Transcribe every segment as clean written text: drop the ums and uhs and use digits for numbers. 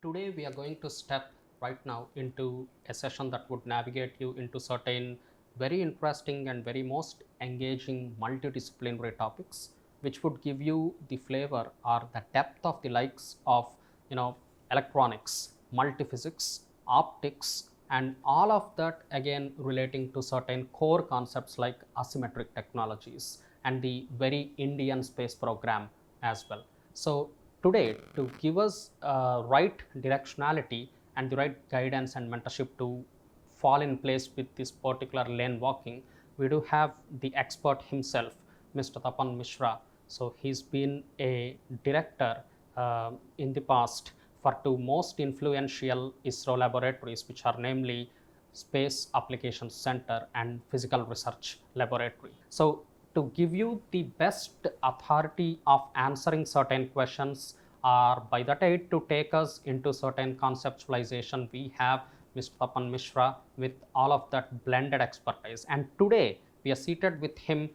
Today we are going to step right now into a session that would navigate you into certain very interesting and very most engaging multidisciplinary topics, which would give you the flavor or the depth of the likes of electronics, multiphysics, optics, and all of that again relating to certain core concepts like asymmetric technologies and the very Indian space program as well. So today, to give us right directionality and the right guidance and mentorship to fall in place with this particular lane walking, we do have the expert himself, Mr. Tapan Mishra. So he's been a director in the past for two most influential ISRO laboratories, which are namely Space Applications Center and Physical Research Laboratory. So to give you the best authority of answering certain questions or by that aid to take us into certain conceptualization, we have Mr. Tapan Mishra with all of that blended expertise. And today we are seated with him,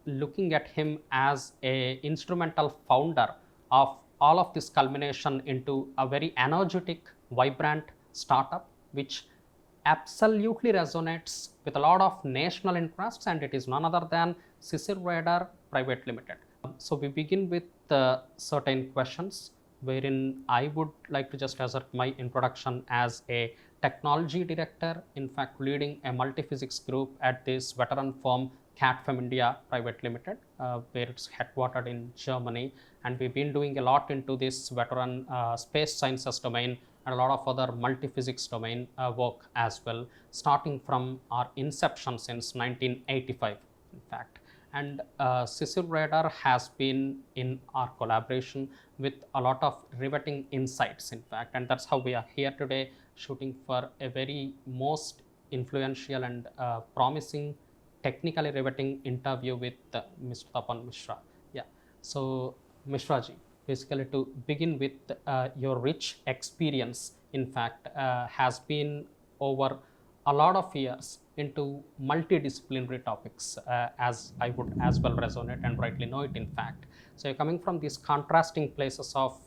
looking at him as a instrumental founder of all of this culmination into a very energetic, vibrant startup, which absolutely resonates with a lot of national interests, and it is none other than Sisir Radar Private Limited. So we begin with certain questions wherein I would like to just assert my introduction as a technology director, in fact leading a multiphysics group at this veteran firm CADFEM India Private Limited, where it's headquartered in Germany, and we've been doing a lot into this veteran space sciences domain and a lot of other multiphysics domain work as well, starting from our inception since 1985, in fact. And Sisir Radar has been in our collaboration with a lot of riveting insights, in fact, and that's how we are here today, shooting for a very most influential and promising, technically riveting interview with Mr. Tapan Mishra. Yeah. So Mishra ji, basically to begin with, your rich experience, in fact, has been over a lot of years into multidisciplinary topics, as I would as well resonate and rightly know it, in fact. So you're coming from these contrasting places of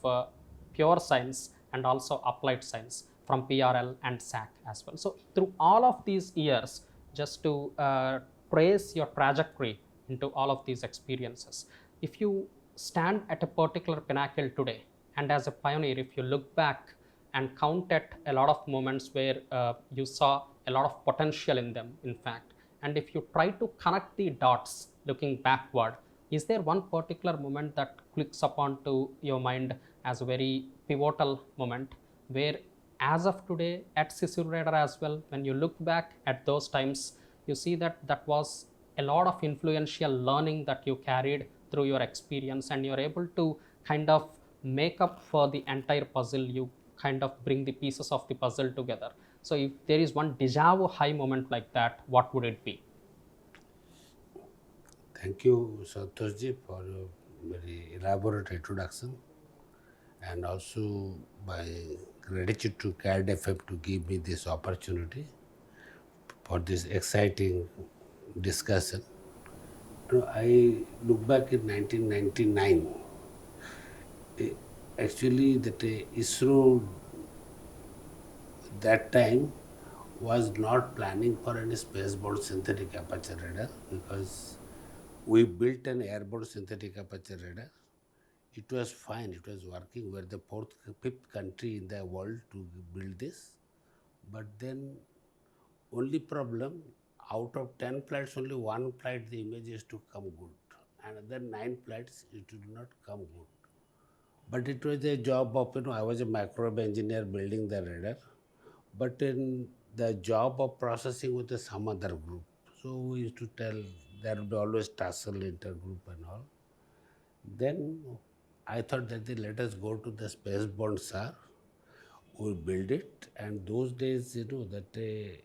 pure science and also applied science from PRL and SAC as well. So through all of these years, just to trace your trajectory into all of these experiences, if you stand at a particular pinnacle today, and as a pioneer, if you look back and count at a lot of moments where you saw a lot of potential in them, in fact, and if you try to connect the dots looking backward, is there one particular moment that clicks upon to your mind as a very pivotal moment where, as of today at Sisir Radar as well, when you look back at those times, you see that that was a lot of influential learning that you carried through your experience, and you're able to kind of make up for the entire puzzle, you kind of bring the pieces of the puzzle together. So if there is one deja vu high moment like that, what would it be? Thank you, Santhosh, for your very elaborate introduction, and also my gratitude to CADFEM to give me this opportunity for this exciting discussion. I look back in 1999. Actually, that ISRO that time was not planning for any space-borne synthetic aperture radar, because we built an airborne synthetic aperture radar. It was fine, it was working. We are the fifth country in the world to build this. But then only problem, out of 10 flights, only one flight the image is to come good. Another 9 flights, it did not come good. But it was a job of, I was a microwave engineer building the radar. But in the job of processing with some other group. So we used to tell there would be always tussle intergroup and all. Then I thought that let us go to the Space-Borne SAR. We build it, and those days, that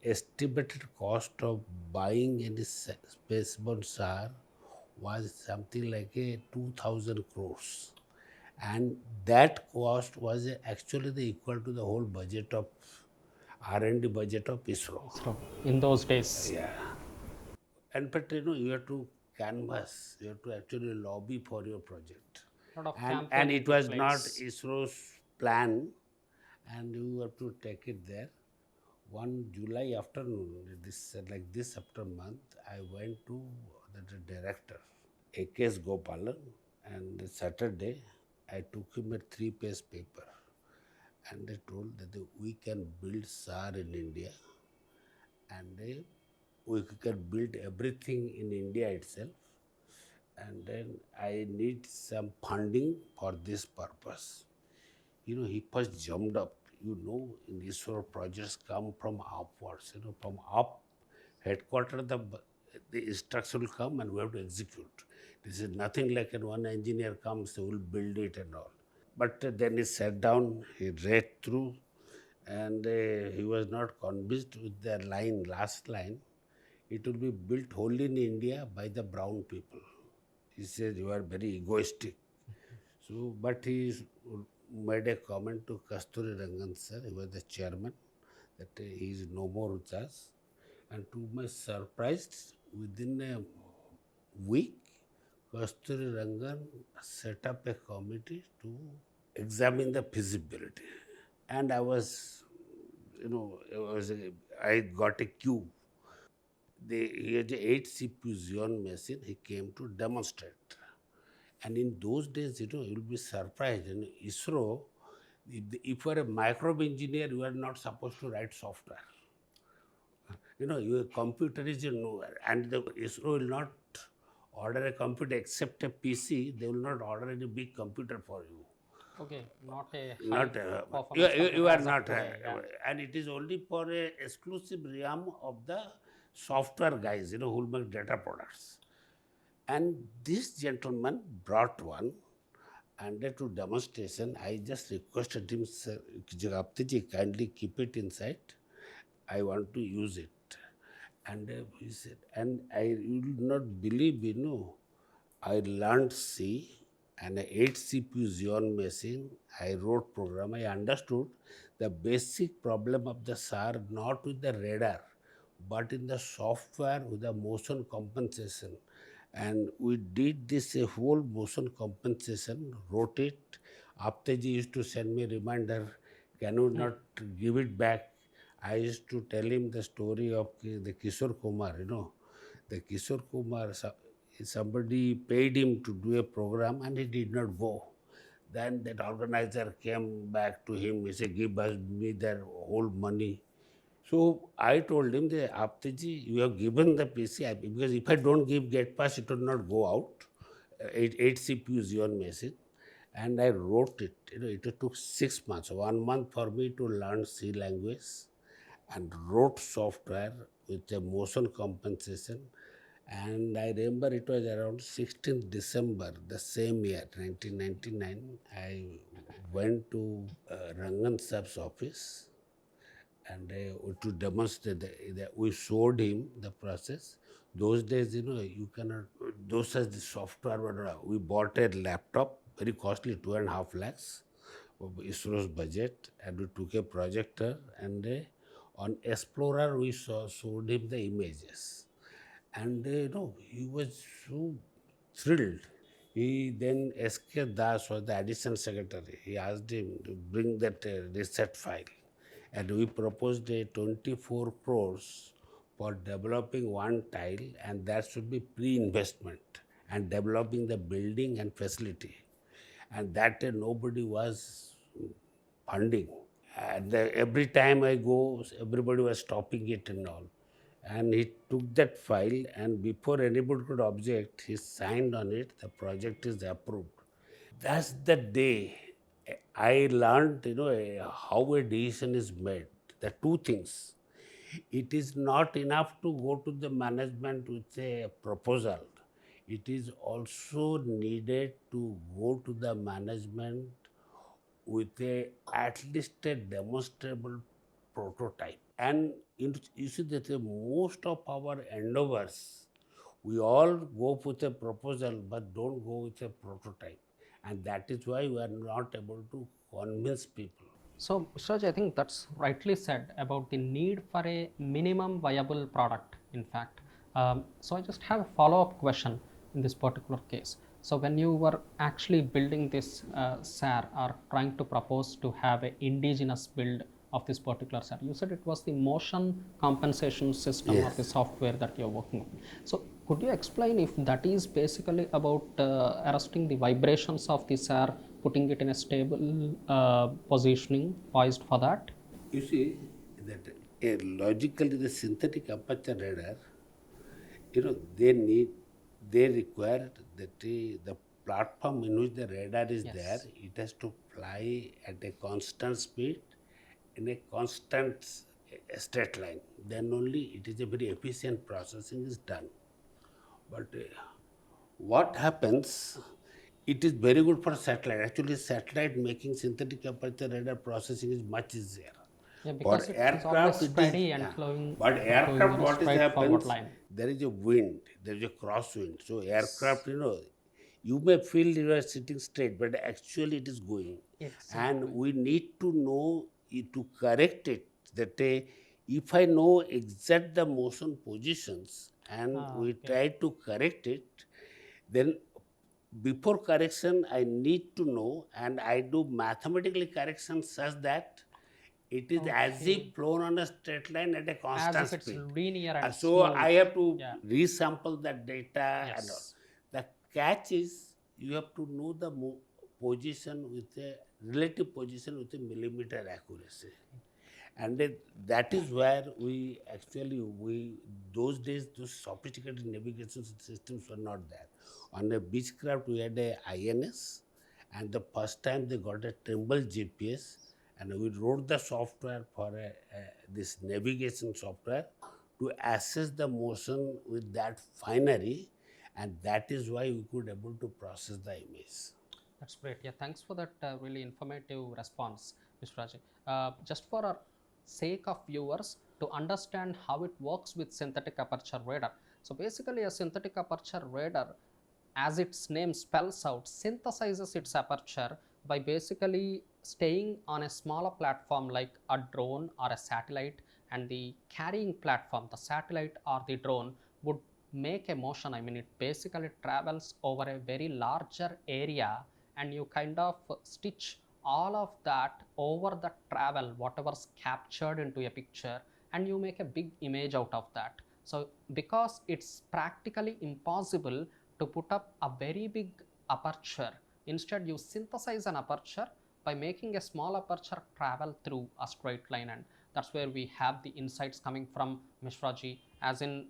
estimated cost of buying any Space-Borne SAR was something like 2,000 crores. And that cost was actually equal to the whole budget of R&D budget of ISRO. So in those days, Yeah. And but you have to canvas, you have to actually lobby for your project. a lot of And campaigning it took was not place. ISRO's plan, and you have to take it there. One July afternoon, this after month, I went to the director, A.K.S. Gopalan, and Saturday I took him a 3-page paper, and I told that we can build SAR in India, and we can build everything in India itself, and then I need some funding for this purpose. He first jumped up. In ISRO projects come from upwards. From up headquarters, the instruction will come and we have to execute. This is nothing like one engineer comes, they will build it and all. But then he sat down, he read through, and he was not convinced with the last line. It will be built wholly in India by the brown people. He says, you are very egoistic. So, but he made a comment to Kasturi Rangan sir, he was the chairman, that he is no more with us. And to my surprise, within a week, Kasturi Rangan set up a committee to examine the feasibility. And I got a cube. He had an 8 CPU Xeon machine, he came to demonstrate. And in those days, you will be surprised. In ISRO, if you are a microbe engineer, you are not supposed to write software. Your computer is nowhere, and the ISRO will not order a computer except a PC. They will not order any big computer for you. Okay, not a Not you are not, today, and it is only for a exclusive realm of the software guys, who will make data products. And this gentleman brought one, and to demonstration, I just requested him, sir, Aptiji, kindly keep it inside. I want to use it. And he said, and you will not believe, I learned C and 8 CPU Xeon machine. I wrote program. I understood the basic problem of the SAR, not with the radar, but in the software with the motion compensation. And we did this a whole motion compensation, wrote it. Apteji used to send me a reminder, can you not give it back? I used to tell him the story of the Kishore Kumar, the Kishore Kumar, somebody paid him to do a program and he did not go. Then that organizer came back to him, he said, give me their whole money. So I told him, Apteji, you have given the PC, because if I don't give gate pass, it will not go out. 8 CPUs Xeon machine. And I wrote it. It took 6 months, 1 month for me to learn C language, and wrote software with a motion compensation. And I remember it was around 16th December, the same year, 1999. I went to Rangan Saab's office, and to demonstrate that we showed him the process. Those days, you cannot, those as the software, we bought a laptop, very costly, 2.5 lakhs of ISRO's budget, and we took a projector, and on Explorer we showed him the images. And he was so thrilled. He then S.K. Das was the additional secretary. He asked him to bring that reset file. And we proposed a 24 crores for developing one tile, and that should be pre-investment, and developing the building and facility. And that nobody was funding. And every time I go, everybody was stopping it and all. And he took that file, and before anybody could object, he signed on it, the project is approved. That's the day I learned, how a decision is made. The two things. It is not enough to go to the management with a proposal. It is also needed to go to the management with at least a demonstrable prototype. And you see that most of our endeavors, we all go with a proposal but don't go with a prototype. And that is why we are not able to convince people. So, Mr. I think that's rightly said about the need for a minimum viable product, in fact. So, I just have a follow-up question in this particular case. So when you were actually building this SAR or trying to propose to have an indigenous build of this particular SAR, you said it was the motion compensation system or the Yes. software that you're working on. So could you explain if that is basically about arresting the vibrations of the SAR, putting it in a stable positioning, poised for that? You see that logically the synthetic aperture radar, they require that the platform in which the radar is there, Yes. it has to fly at a constant speed in a constant straight line. Then only it is a very efficient processing is done. But what happens, it is very good for satellite. Actually, satellite making synthetic aperture radar processing is much easier. Yeah, For because it is always aircraft, it is, steady and yeah. flowing, But going aircraft, in a what is straightforward happens, line. there is a wind, there is a crosswind. So Yes. aircraft, you may feel you are sitting straight, but actually it is going. And Exactly. we need to know to correct it. That if I know exact the motion positions and we Okay. try to correct it, then before correction I need to know, and I do mathematically correction such that it is as Okay. if flown on a straight line at a As constant if it's speed. linear and So smooth. I have to Yeah. resample that data and all. Yes. The catch is you have to know the position with a relative position with a millimeter accuracy. And that is where we those days those sophisticated navigation systems were not there. On a beechcraft we had a INS, and the first time they got a Trimble GPS, and we wrote the software for this navigation software to assess the motion with that finery, and that is why we could able to process the image. That's great. Yeah, thanks for that really informative response, Mr. Rajay. Just for our sake of viewers to understand how it works with synthetic aperture radar. So basically, a synthetic aperture radar, as its name spells out, synthesizes its aperture by basically staying on a smaller platform like a drone or a satellite, and the carrying platform, the satellite or the drone, would make a motion. I mean, it basically travels over a very larger area, and you kind of stitch all of that over the travel, whatever's captured into a picture, and you make a big image out of that. So because it's practically impossible to put up a very big aperture, instead you synthesize an aperture by making a small aperture travel through a straight line. And that's where we have the insights coming from Mishra ji, as in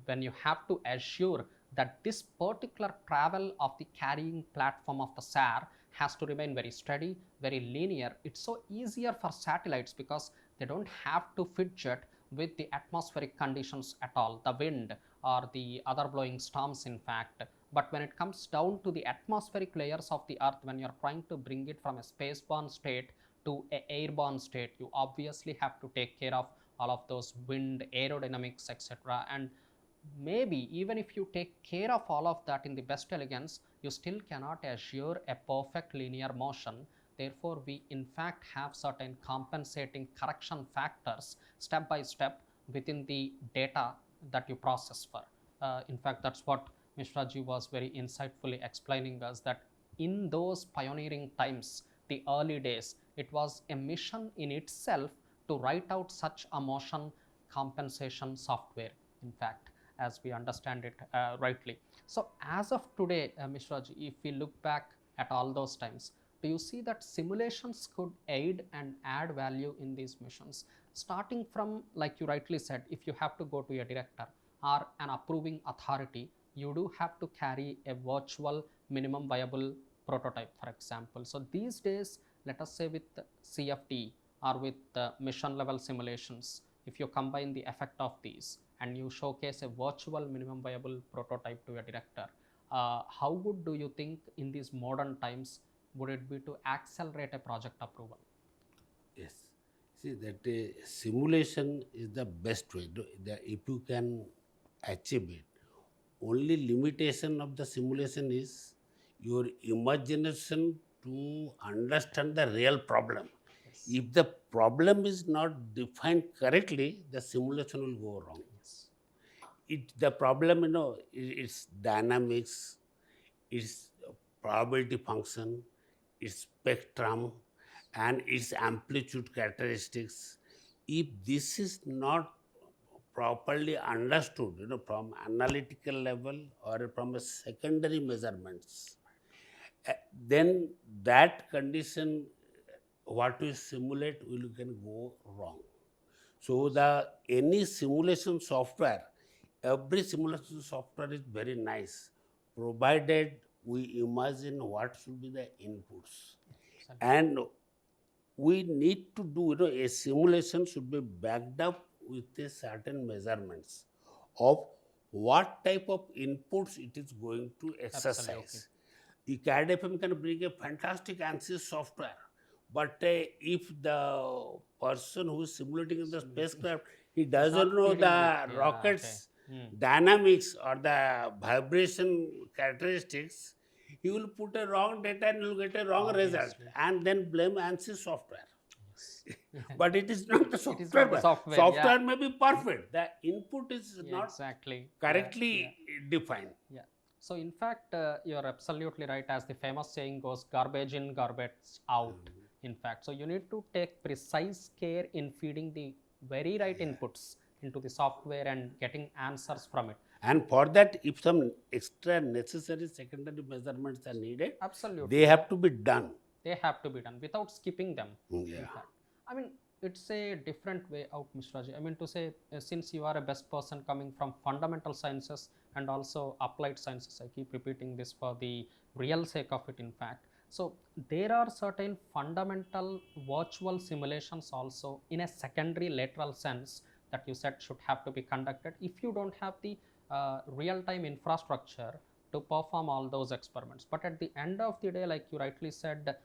when you have to assure that this particular travel of the carrying platform of the SAR has to remain very steady, very linear. It's so easier for satellites because they don't have to fidget with the atmospheric conditions at all, the wind or the other blowing storms in fact. But when it comes down to the atmospheric layers of the earth, when you're trying to bring it from a spaceborne state to an airborne state, you obviously have to take care of all of those wind, aerodynamics, etc. And maybe even if you take care of all of that in the best elegance, you still cannot assure a perfect linear motion. Therefore, we in fact have certain compensating correction factors step by step within the data that you process for. In fact, that's what Mishra ji was very insightfully explaining us, that in those pioneering times, the early days, it was a mission in itself to write out such a motion compensation software, in fact, as we understand it rightly. So as of today, Mishra ji, if we look back at all those times, do you see that simulations could aid and add value in these missions? Starting from, like you rightly said, if you have to go to a director or an approving authority, you do have to carry a virtual minimum viable prototype, for example. So these days, let us say with CFD or with mission level simulations, if you combine the effect of these and you showcase a virtual minimum viable prototype to a director, how good do you think in these modern times would it be to accelerate a project approval? Yes. See, that simulation is the best way. If you can achieve it, only limitation of the simulation is your imagination to understand the real problem. Yes. If the problem is not defined correctly, the simulation will go wrong. Yes. The problem, it's dynamics, its probability function, its spectrum, and its amplitude characteristics. If this is not properly understood, from analytical level or from a secondary measurements, then that condition, what we simulate, will can go wrong. So any simulation software, every simulation software is very nice, provided we imagine what should be the inputs. And we need to do, a simulation should be backed up with a certain measurements of what type of inputs it is going to exercise. The CADFEM can bring a fantastic Ansys software, but if the person who is simulating in the spacecraft, he doesn't know the rocket's dynamics or the vibration characteristics, he will put a wrong data and will get a wrong result and then blame Ansys software. But it is not the software. It is not the software. Software may be perfect. The input is not exactly correctly defined. Yeah. So in fact, you're absolutely right. As the famous saying goes, garbage in, garbage out. In fact, so you need to take precise care in feeding the very right inputs into the software and getting answers from it. And for that, if some extra necessary secondary measurements are needed, absolutely, they have to be done. They have to be done without skipping them. Yeah. In fact, I mean, it's a different way out, Mishraji. I mean to say, since you are a best person coming from fundamental sciences and also applied sciences, I keep repeating this for the real sake of it, in fact. So there are certain fundamental virtual simulations also in a secondary lateral sense that you said should have to be conducted if you don't have the real-time infrastructure to perform all those experiments. But at the end of the day, like you rightly said,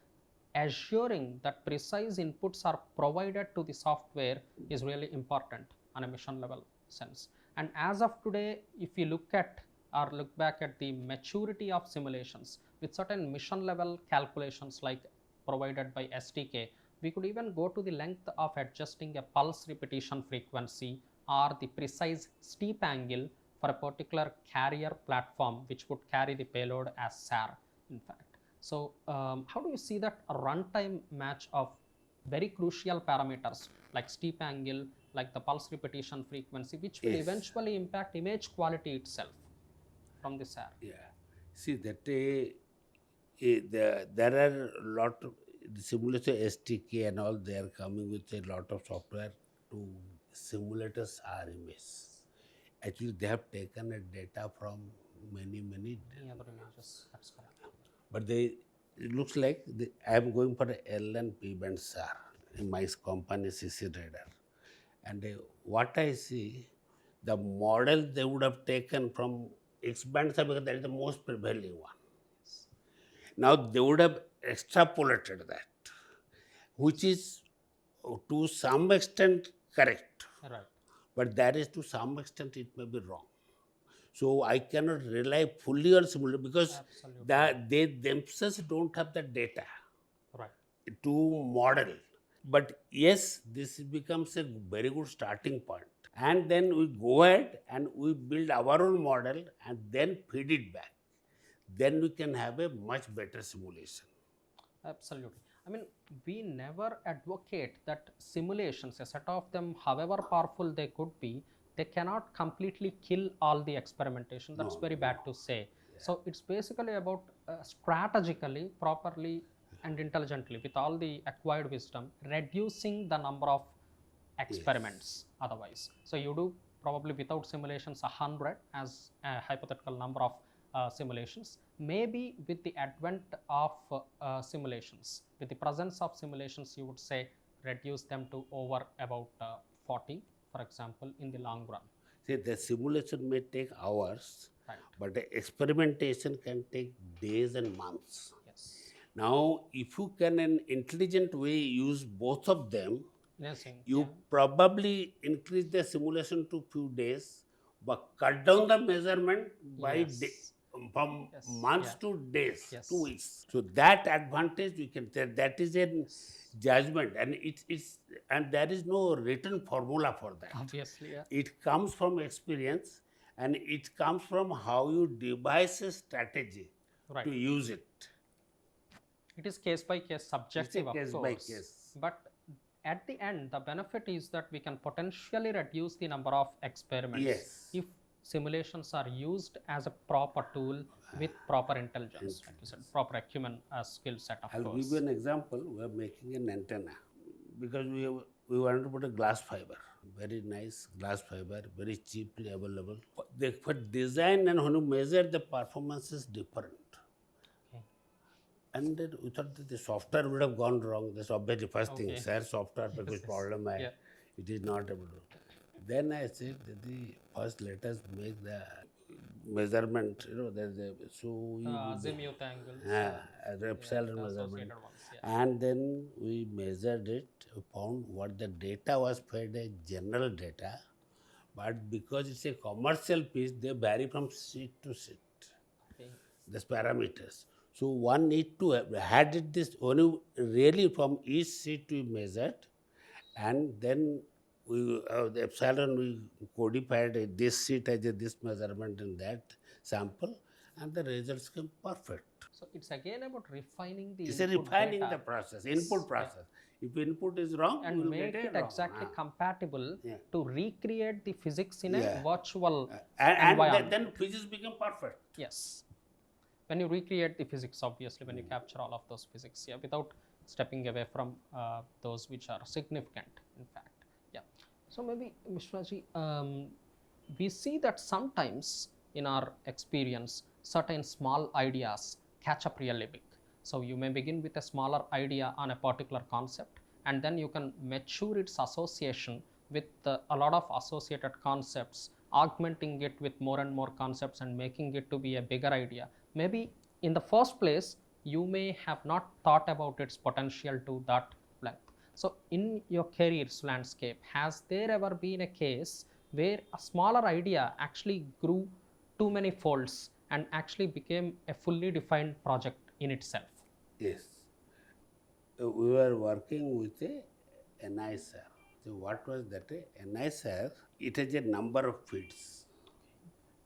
assuring that precise inputs are provided to the software is really important on a mission level sense. And as of today, if you look at or look back at the maturity of simulations with certain mission level calculations like provided by SDK, we could even go to the length of adjusting a pulse repetition frequency or the precise steep angle for a particular carrier platform which would carry the payload as SAR, in fact. So how do you see that a runtime match of very crucial parameters like steep angle, like the pulse repetition frequency, which will eventually impact image quality itself from the SAR? Yeah. See that there are a lot of simulation SDK and all, they are coming with a lot of software to simulate a SAR image. Actually, they have taken a data from many other images. That's correct. But it looks like I am going for a L and P band SAR in my company Sisir Radar. And what I see, the model they would have taken from X band SAR, because that is the most prevailing one. Now they would have extrapolated that, which is to some extent correct. Right. But that is to some extent it may be wrong. So I cannot rely fully on simulation because they themselves don't have the data to model. But yes, this becomes a very good starting point. And then we go ahead and we build our own model and then feed it back. Then we can have a much better simulation. Absolutely. I mean, we never advocate that simulations, a set of them, however powerful they could be, they cannot completely kill all the experimentation. That's very bad to say. So it's basically about strategically, properly and intelligently, with all the acquired wisdom, reducing the number of experiments otherwise. So you do probably without simulations 100 as a hypothetical number of simulations. Maybe with the advent of simulations, with the presence of simulations, you would say reduce them to over about 40, for example, in the long run. See, the simulation may take hours, but the experimentation can take days and months. Yes. Now, if you can in an intelligent way use both of them, you probably increase the simulation to few days, but cut down the measurement by from months to days, 2 weeks. So that advantage we can take. That is a judgment, and and there is no written formula for that. Obviously, it comes from experience, and it comes from how you devise a strategy Right. to use it. It is case by case, subjective, case of by course. case. But at the end, the benefit is that we can potentially reduce the number of experiments Yes. if simulations are used as a proper tool with proper intelligence, like you said, proper acumen skill set, of I'll course. give you an example. We are making an antenna because we wanted to put a glass fiber, very nice glass fiber, very cheaply available. For design and when you measure, the performance is different. Okay. And then we thought that the software would have gone wrong. That's obviously first thing. Okay. Sir, software because problem Yeah. it is not able to. Then I said that first let us make the measurement. There's a Azimuth angles. epsilon measurement. Associated ones. Yeah. And then we measured it, we found what the data was fed as general data, but because it's a commercial piece, they vary from seat to seat, Okay. these parameters. So one need to had it this only really from each seat we measured, and then we the epsilon we codified this seat as this measurement in that sample, and the results came perfect. So it's again about refining the It's a input refining data the process, input process. If input is wrong, and you will make get it wrong. exactly compatible Yeah. to recreate the physics in a Yeah. virtual And environment. then physics become perfect. Yes. When you recreate the physics, obviously, when you capture all of those physics, yeah, without stepping away from those which are significant, in fact. Yeah. So maybe, Mishraji, we see that sometimes in our experience, certain small ideas catch up really big. So you may begin with a smaller idea on a particular concept, and then you can mature its association with a lot of associated concepts, augmenting it with more and more concepts and making it to be a bigger idea. Maybe in the first place, you may have not thought about its potential to that length. So in your career's landscape, has there ever been a case where a smaller idea actually grew too many folds and actually became a fully defined project in itself? Yes. We were working with a NISR. So what was that? A NISR, it has a number of feeds.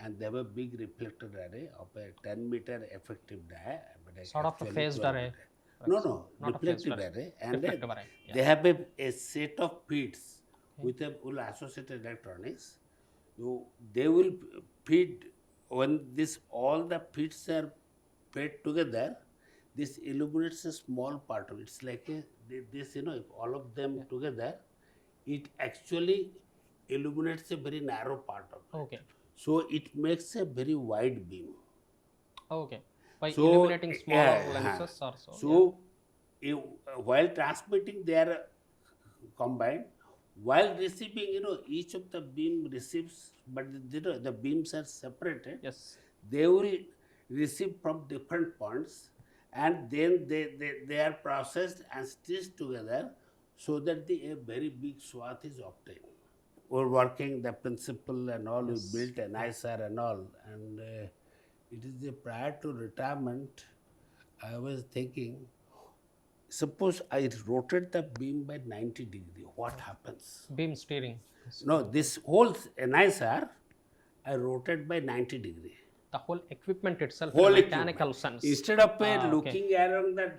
And they have a big reflector array of a 10-meter effective dia. Sort of a phased array. No, Not a reflective phased array. And reflective array. Yeah. they have a set of feeds with a full associated electronics. So they will feed when all the feeds are fed together. This illuminates a small part of it. It's like this, if all of them together, it actually illuminates a very narrow part of it. Okay. So it makes a very wide beam. Okay. By illuminating smaller lenses or so. So while transmitting, they are combined. While receiving, each of the beam receives, but the beams are separated. Yes. They will receive from different points, and then they are processed and stitched together so that a very big swath is obtained. We're working the principle and all, Yes. we built an ISAR and all, and it is prior to retirement, I was thinking, suppose I rotate the beam by 90 degree, what happens? Beam steering. No, this whole NISR, I rotate by 90 degree. The whole equipment itself Whole in a mechanical equipment. sense. Instead of looking around the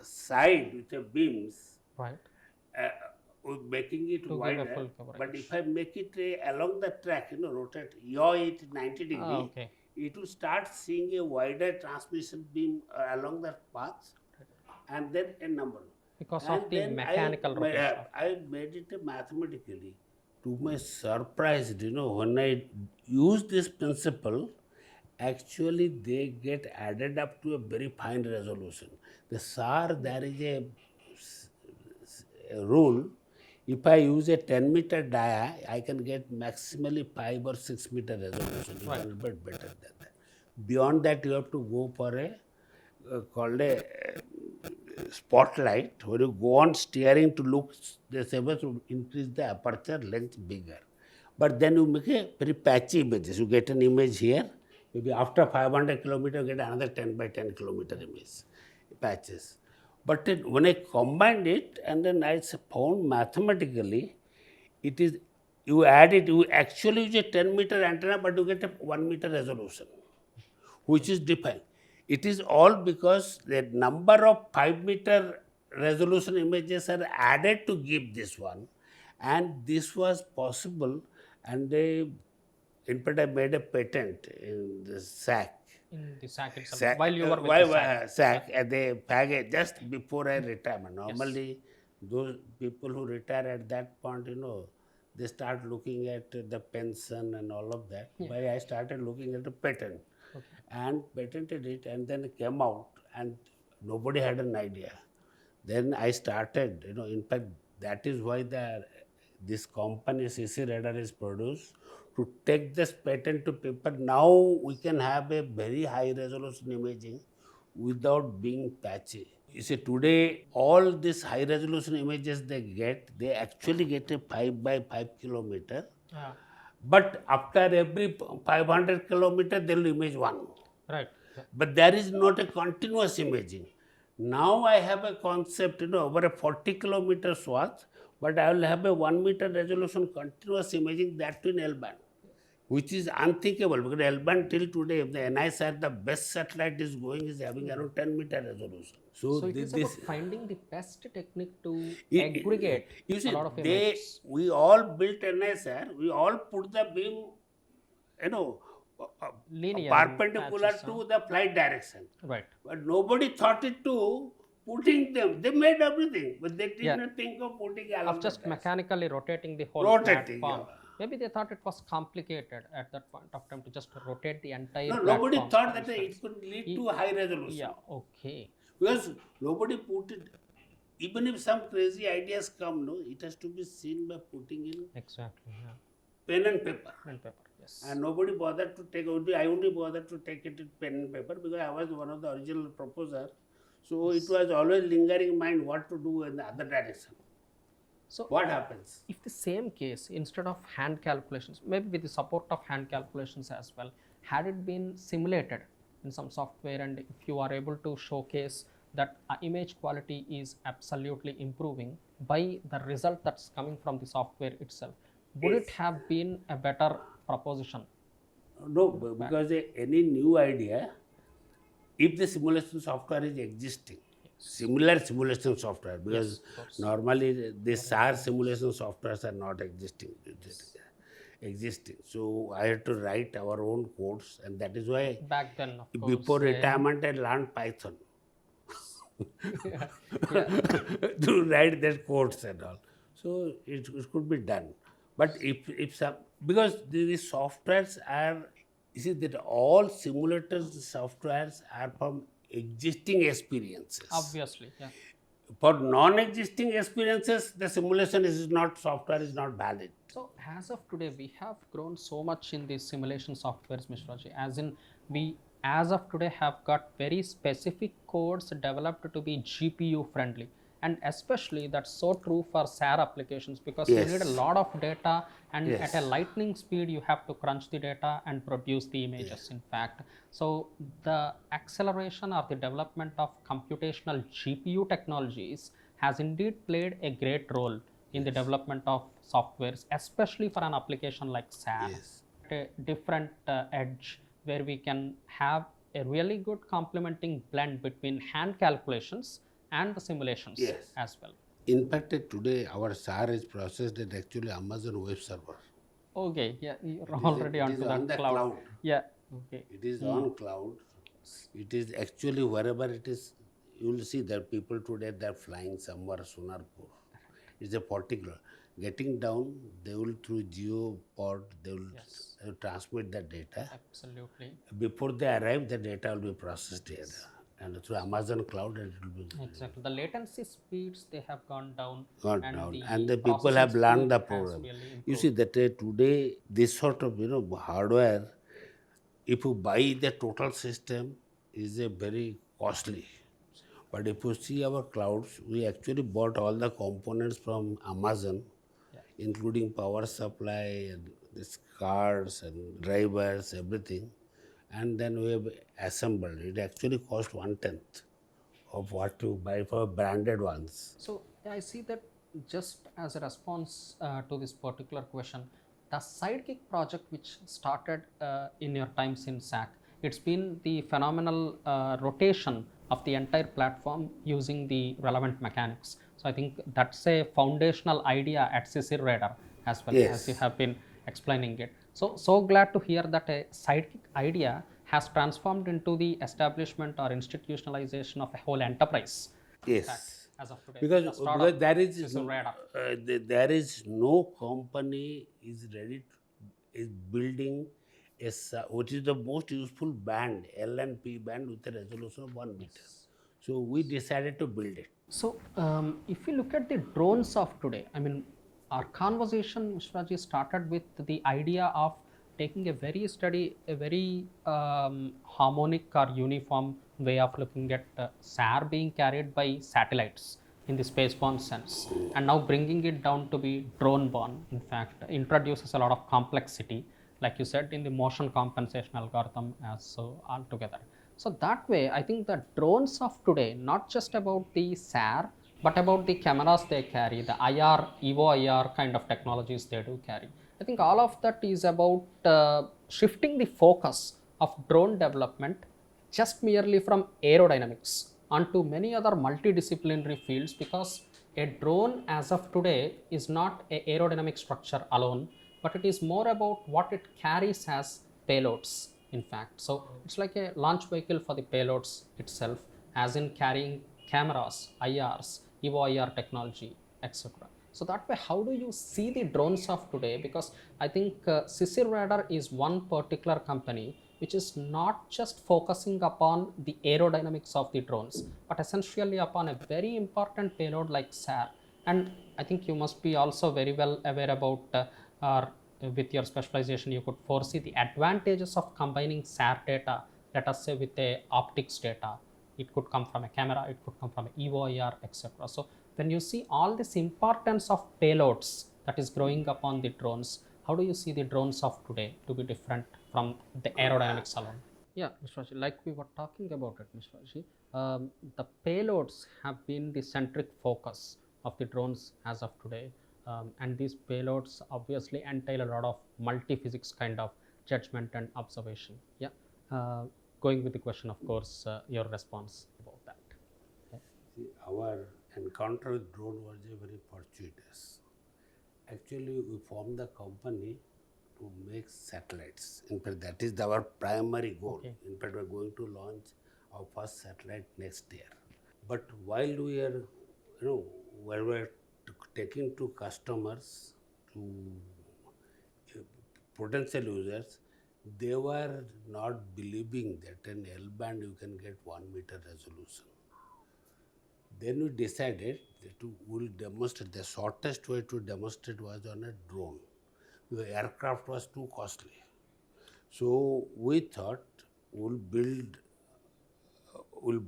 side with the beams, Right. making it To give a wider, full coverage. but if I make it along the track, rotate, yaw it 90 degree, Okay. it will start seeing a wider transmission beam along that path, and then a number. Because And of the then mechanical rotation. I made it mathematically. To my surprise, when I use this principle, actually they get added up to a very fine resolution. The SAR, there is a rule. If I use a 10-meter dia, I can get maximally 5 or 6 meter resolution. You can get better than that. Beyond that, you have to go for a called a spotlight, where you go on steering to look, they're able to increase the aperture length bigger. But then you make a very patchy images. You get an image here, maybe after 500 kilometers, you get another 10 by 10 kilometer image, patches. But when I combined it, and then I found mathematically, it is, you add it, you actually use a 10-meter antenna, but you get a 1 meter resolution, which is defined. It is all because the number of 5-meter resolution images are added to give this one, and this was possible, and they, in fact, I made a patent in the SAC. In the SAC itself, SAC, while you were with the SAC. SAC, they package just before I retirement. Normally, those people who retire at that point, they start looking at the pension and all of that. Yeah. But I started looking at the patent and patented it, and then it came out, and nobody had an idea. Then I started, in fact, that is why this company Sisir Radar is produced to take this patent to paper. Now we can have a very high resolution imaging without being patchy. You see, today all these high resolution images they actually get a 5 by 5 kilometer. Yeah. But after every 500 kilometer, they will image one. Right. But there is not a continuous imaging. Now I have a concept, over a 40 kilometer swath, but I will have a 1 meter resolution continuous imaging, that too in L-band, which is unthinkable because L-band till today, if the NISR, the best satellite is going, is having around 10 meter resolution. So it is about finding the best technique to aggregate you see, a lot of images. we all built NISR, we all put the beam, Linear perpendicular patches, to the flight direction. Right. But nobody thought it to putting them. They made everything, but they did not think of putting along Of just the mechanically rotating the whole Rotating, platform. yeah. Maybe they thought it was complicated at that point of time to just rotate the entire No, platform. nobody thought that for it instance. could lead to high resolution. Yeah, okay. Because nobody put it, even if some crazy ideas come, it has to be seen by putting in Exactly. Yeah. pen and paper. Pen and paper, yes. And nobody bothered to take, I only bothered to take it in pen and paper because I was one of the original proposers. So it was always lingering in mind what to do in the other direction. So What happens? if the same case, instead of hand calculations, maybe with the support of hand calculations as well, had it been simulated in some software, and if you are able to showcase that image quality is absolutely improving by the result that's coming from the software itself, would it have been a better proposition? No, because any new idea, if the simulation software is existing, similar simulation software, because normally the SAR simulation softwares are not existing. So I had to write our own codes, and that is why Back then, of course, before retirement I learned Python to write that codes and all. So it could be done. But if some, because the softwares are, you see that all simulators softwares are from existing experiences. obviously, yeah. For non-existing experiences, the simulation software is not valid. So as of today, we have grown so much in these simulation softwares, Mr. Raji, as in we as of today have got very specific codes developed to be GPU friendly. And especially that's so true for SAR applications, because you need a lot of data, and at a lightning speed you have to crunch the data and produce the images, in fact. So the acceleration or the development of computational GPU technologies has indeed played a great role in the development of softwares, especially for an application like SAR. A different edge where we can have a really good complementing blend between hand calculations and the simulations as well. In fact, today our SAR is processed at actually Amazon web server. Okay, yeah, you're already onto on that the cloud. Yeah, okay. It is on cloud. It is actually wherever it is, you will see that people today they are flying somewhere Sonarpur. It's a particular. Getting down, they will through GeoPod, they will transmit the data. Absolutely. Before they arrive, the data will be processed here. And through Amazon cloud, it will be Exactly. The latency speeds, they have gone down. and the people have learned the program. Really You see that today this sort of hardware, if you buy the total system, is a very costly. But if you see our clouds, we actually bought all the components from Amazon, including power supply and these cards and drivers, everything. And then we have assembled. It actually cost 1/10 of what you buy for branded ones. So I see that just as a response to this particular question, the Sidekick project which started in your times in SAC, it's been the phenomenal rotation of the entire platform using the relevant mechanics. So I think that's a foundational idea at Sisir Radar as well, as you Yes. have been explaining it. So glad to hear that a sidekick idea has transformed into the establishment or institutionalization of a whole enterprise. In fact, Yes, as of today, because the startup there is Sisir Radar. there is no company is ready to, is building which is the most useful band, L and P band, with a resolution of 1 meter. So we decided to build it. So, if you look at the drones of today, I mean, our conversation, Mishraji, started with the idea of taking a very steady, a very harmonic or uniform way of looking at SAR being carried by satellites in the space-borne sense, and now bringing it down to be drone-borne. In fact, introduces a lot of complexity, like you said, in the motion compensation algorithm as so altogether. So that way, I think the drones of today, not just about the SAR, but about the cameras they carry, the IR, EVO IR kind of technologies they do carry. I think all of that is about shifting the focus of drone development just merely from aerodynamics onto many other multidisciplinary fields, because a drone as of today is not a aerodynamic structure alone, but it is more about what it carries as payloads, in fact. So it's like a launch vehicle for the payloads itself, as in carrying cameras, IRs, EVO IR technology, etc. So that way, how do you see the drones of today? Because I think Sisir Radar is one particular company which is not just focusing upon the aerodynamics of the drones, but essentially upon a very important payload like SAR. And I think you must be also very well aware about, or with your specialization, you could foresee the advantages of combining SAR data, let us say, with a optics data. It could come from a camera, it could come from an EVO-IR, etc. So when you see all this importance of payloads that is growing upon the drones, how do you see the drones of today to be different from the aerodynamics alone? Yeah, Mr. Raji, like we were talking about it, Mr. Raji, the payloads have been the centric focus of the drones as of today. And these payloads obviously entail a lot of multi-physics kind of judgment and observation. Yeah. Uh, Going with the question, of course, your response about that. Okay. See, our encounter with drone was a very fortuitous. Actually, we formed the company to make satellites. In fact, that is our primary goal. Okay. In fact, we are going to launch our first satellite next year. But while we are, while we are taking to customers, to potential users, they were not believing that an L band you can get 1 meter resolution. Then we decided that we will demonstrate. The shortest way to demonstrate was on a drone. The aircraft was too costly. So we thought we'll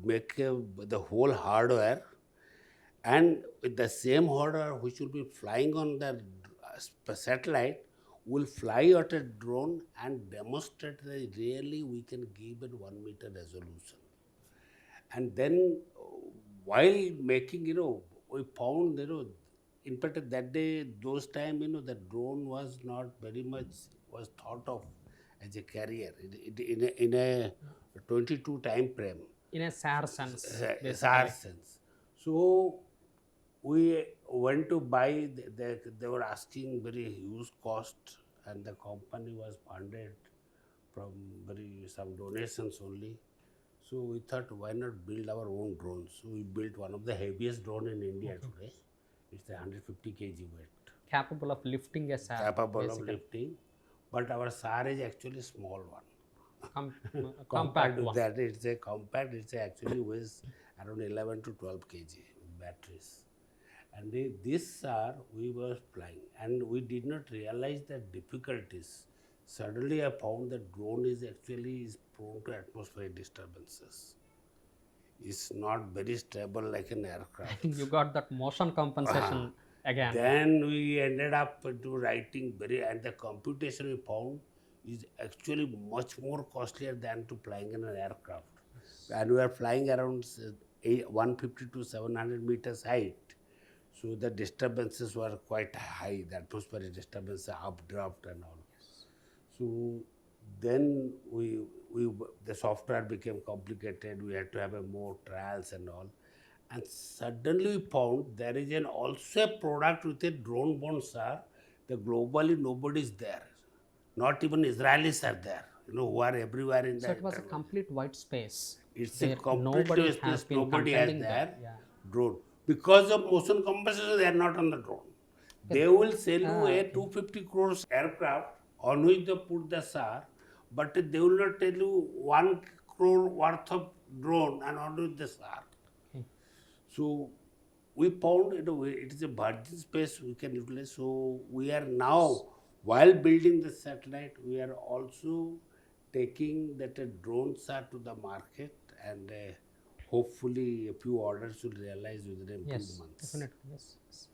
make the whole hardware, and with the same hardware which will be flying on the satellite, will fly at a drone and demonstrate that really we can give a 1 meter resolution. And then while making, we found, in fact that day, those time, the drone was not very much was thought of as a carrier in a 22 time frame. In a SAR sense, SAR basically. sense. So we went to buy, they were asking very huge cost, and the company was funded from some donations only. So we thought, why not build our own drones? So we built one of the heaviest drone in India today. It's a 150 kg weight. Capable of lifting a SAR. Capable basically. of lifting, but our SAR is actually small one. Compact to one. that, it's a compact. It's actually weighs around 11 to 12 kg batteries. And this SAR we were flying, and we did not realize the difficulties. Suddenly I found that drone is prone to atmospheric disturbances. It's not very stable like an aircraft. You got that motion compensation again. Then we ended up to writing and the computation we found is actually much more costlier than to flying in an aircraft. And we are flying around 150 to 700 meters height. So the disturbances were quite high, the atmospheric disturbances, updraft and all. So Then the software became complicated. We had to have a more trials and all. And suddenly we found there is an also a product with a drone-borne SAR. The globally nobody is there. Not even Israelis are there. Who are everywhere in So the it was a internet. complete white space. It's a There completely nobody white has space. been Nobody has contending there. that. Yeah. Drone. Because of motion compensation, they are not on the drone. They will sell you a 250 crores aircraft on which they put the SAR, but they will not tell you 1 crore worth of drone and on which the SAR. Okay. So we found it is a virgin space we can utilize. So we are now, while building the satellite, we are also taking that drone SAR to the market, and hopefully a few orders will realize within a few Yes, months. definitely. Yes. Yes.